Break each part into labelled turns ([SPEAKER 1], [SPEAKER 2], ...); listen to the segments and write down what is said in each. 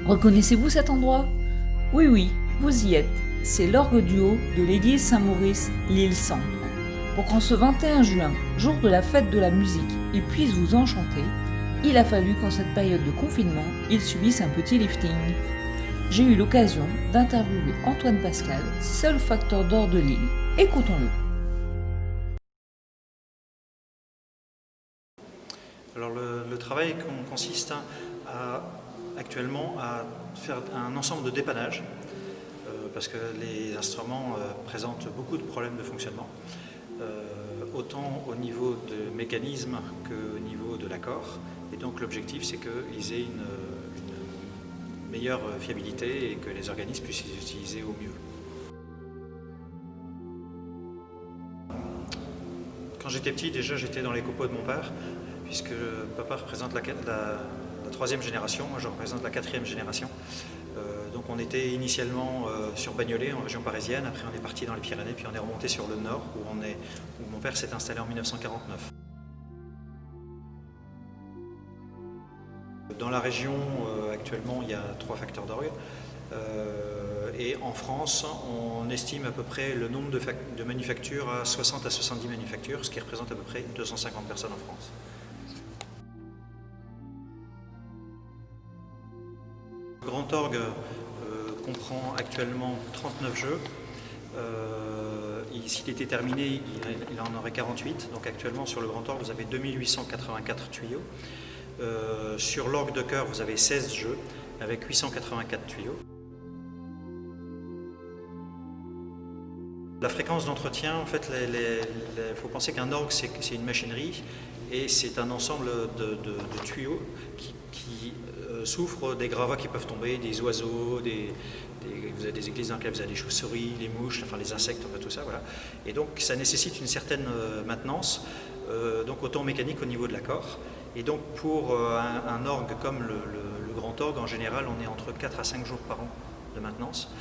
[SPEAKER 1] Reconnaissez-vous cet endroit? Oui, oui, vous y êtes. C'est l'orgue du haut de l'église Saint-Maurice, l'île Cendre. Pour qu'en ce 21 juin, jour de la fête de la musique, il puisse vous enchanter, il a fallu qu'en cette période de confinement, il subisse un petit lifting. J'ai eu l'occasion d'interviewer Antoine Pascal, seul facteur d'or de l'île. Écoutons-le.
[SPEAKER 2] Alors le travail consiste actuellement à faire un ensemble de dépannage parce que les instruments présentent beaucoup de problèmes de fonctionnement, autant au niveau de mécanisme qu'au niveau de l'accord. Et donc l'objectif c'est qu'ils aient une meilleure fiabilité et que les organismes puissent les utiliser au mieux. Quand j'étais petit, déjà j'étais dans les copeaux de mon père, puisque papa représente la troisième génération, moi je représente la quatrième génération. Donc on était initialement sur Bagnolet, en région parisienne, après on est parti dans les Pyrénées, puis on est remonté sur le nord, où mon père s'est installé en 1949. Dans la région, actuellement, il y a 3 facteurs d'orgue. Et en France, on estime à peu près le nombre de manufactures à 60 à 70 manufactures, ce qui représente à peu près 250 personnes en France. Le grand orgue comprend actuellement 39 jeux. S'il était terminé, il en aurait 48. Donc actuellement, sur le grand orgue, vous avez 2884 tuyaux. Sur l'orgue de chœur, vous avez 16 jeux avec 884 tuyaux. La fréquence d'entretien, en fait, il faut penser qu'un orgue, c'est une machinerie et c'est un ensemble de tuyaux qui souffrent des gravats qui peuvent tomber, des oiseaux, vous avez des églises dans lesquelles vous avez des chauves-souris, les mouches, enfin les insectes, enfin, tout ça, voilà. Et donc ça nécessite une certaine maintenance, donc autant mécanique au niveau de l'accord. Et donc pour un orgue comme le grand orgue, en général, on est entre 4 à 5 jours par an de maintenance.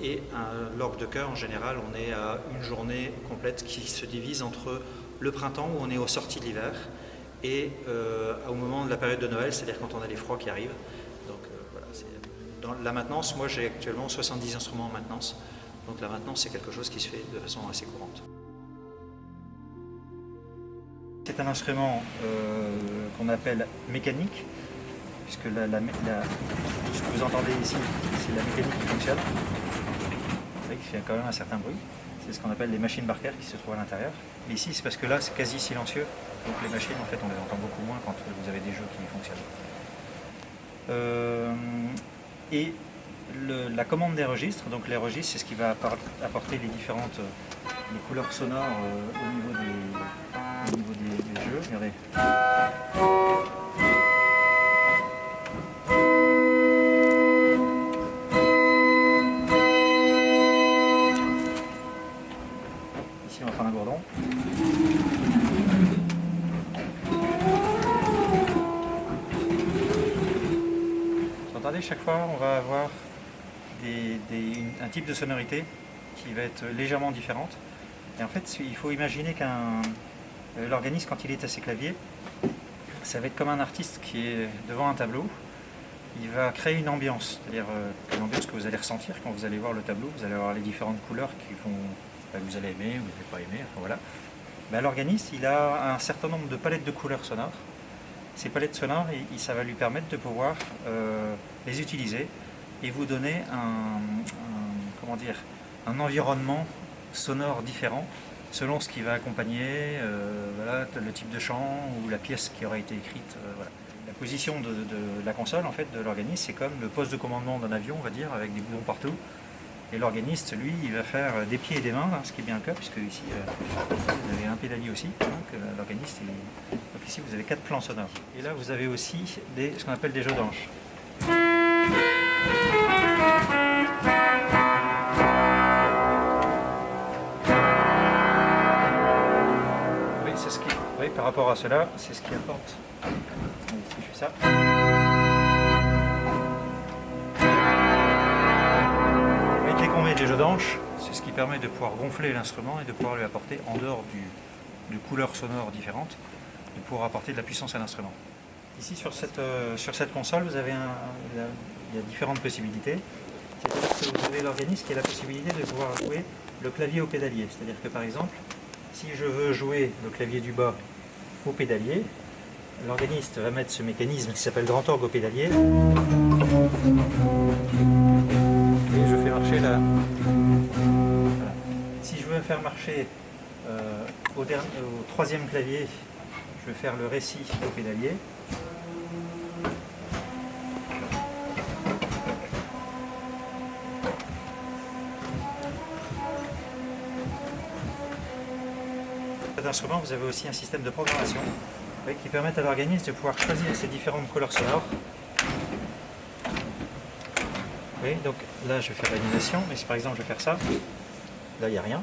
[SPEAKER 2] Et l'orgue de chœur, en général, on est à une journée complète qui se divise entre le printemps, où on est aux sorties de l'hiver, et au moment de la période de Noël, c'est-à-dire quand on a les froids qui arrivent. Donc voilà, dans la maintenance, moi j'ai actuellement 70 instruments en maintenance, donc la maintenance c'est quelque chose qui se fait de façon assez courante. C'est un instrument qu'on appelle mécanique, puisque tout ce que vous entendez ici, c'est la mécanique qui fonctionne, qui fait quand même un certain bruit. C'est ce qu'on appelle les machines Barker qui se trouvent à l'intérieur. Mais ici, c'est parce que là, c'est quasi silencieux. Donc les machines, en fait, on les entend beaucoup moins quand vous avez des jeux qui fonctionnent. Et la commande des registres, donc les registres, c'est ce qui va apporter les différentes les couleurs sonores au niveau des jeux. Regardez. Ici, on va prendre un gourdon. Vous entendez, chaque fois, on va avoir un type de sonorité qui va être légèrement différente. Et en fait, il faut imaginer l'organiste, quand il est à ses claviers, ça va être comme un artiste qui est devant un tableau. Il va créer une ambiance, c'est-à-dire une ambiance que vous allez ressentir quand vous allez voir le tableau. Vous allez avoir les différentes couleurs que vous allez aimer ou vous n'allez pas aimer. Enfin, voilà. L'organiste, il a un certain nombre de palettes de couleurs sonores. Ces palettes sonores, ça va lui permettre de pouvoir les utiliser et vous donner un environnement sonore différent selon ce qui va accompagner voilà, le type de chant ou la pièce qui aura été écrite. Voilà. La position de la console, en fait, de l'organiste, c'est comme le poste de commandement d'un avion, on va dire, avec des boutons partout. Et l'organiste, lui, il va faire des pieds et des mains, hein, ce qui est bien le cas, puisque ici, vous avez un pédalier aussi. Donc l'organiste, donc ici, vous avez 4 plans sonores. Et là, vous avez aussi ce qu'on appelle des jeux d'anches. Oui, par rapport à cela, c'est ce qui apporte. Si je fais ça. Et dès qu'on met des jeux d'anches, c'est ce qui permet de pouvoir gonfler l'instrument et de pouvoir lui apporter, en dehors de couleurs sonores différentes, de pouvoir apporter de la puissance à l'instrument. Ici sur cette console, vous avez il y a différentes possibilités. C'est-à-dire que vous avez l'organisme qui a la possibilité de pouvoir jouer le clavier au pédalier. C'est-à-dire que par exemple, si je veux jouer le clavier du bas au pédalier, l'organiste va mettre ce mécanisme qui s'appelle grand orgue au pédalier. Et je fais marcher la... Voilà. Si je veux faire marcher au troisième clavier, je vais faire le récit au pédalier. Cet instrument, vous avez aussi un système de programmation qui permet à l'organiste de pouvoir choisir ses différentes couleurs sonores. Oui, donc là je vais faire l'animation, mais si par exemple je vais faire ça, là il n'y a rien.